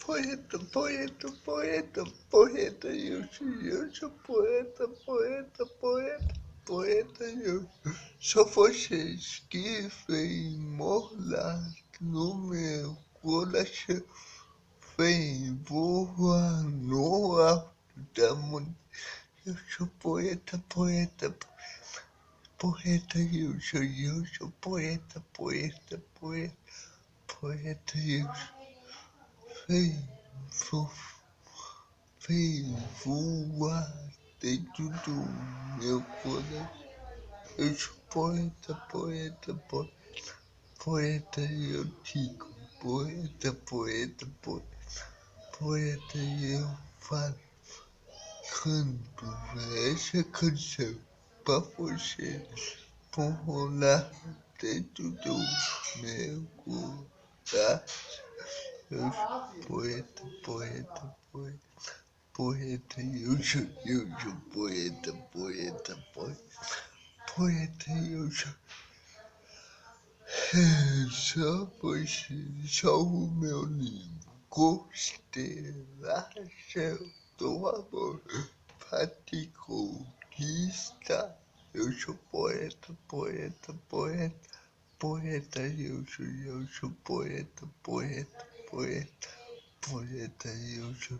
poeta, eu sou poeta, eu. Só vocês que vêm morar no meu coração, vem voar no alto da montanha. Eu sou poeta, eu sou poeta, eu vem, vo- vem voar dentro do meu coração. Eu sou poeta, eu digo, poeta, eu falo, canto essa canção pra você, por lá dentro do meu coração. Eu sou eu sou poeta, eu sou. Só você, só o meu livro, constelação do amor, parte conquista. Eu sou eu sou poeta, eu sou.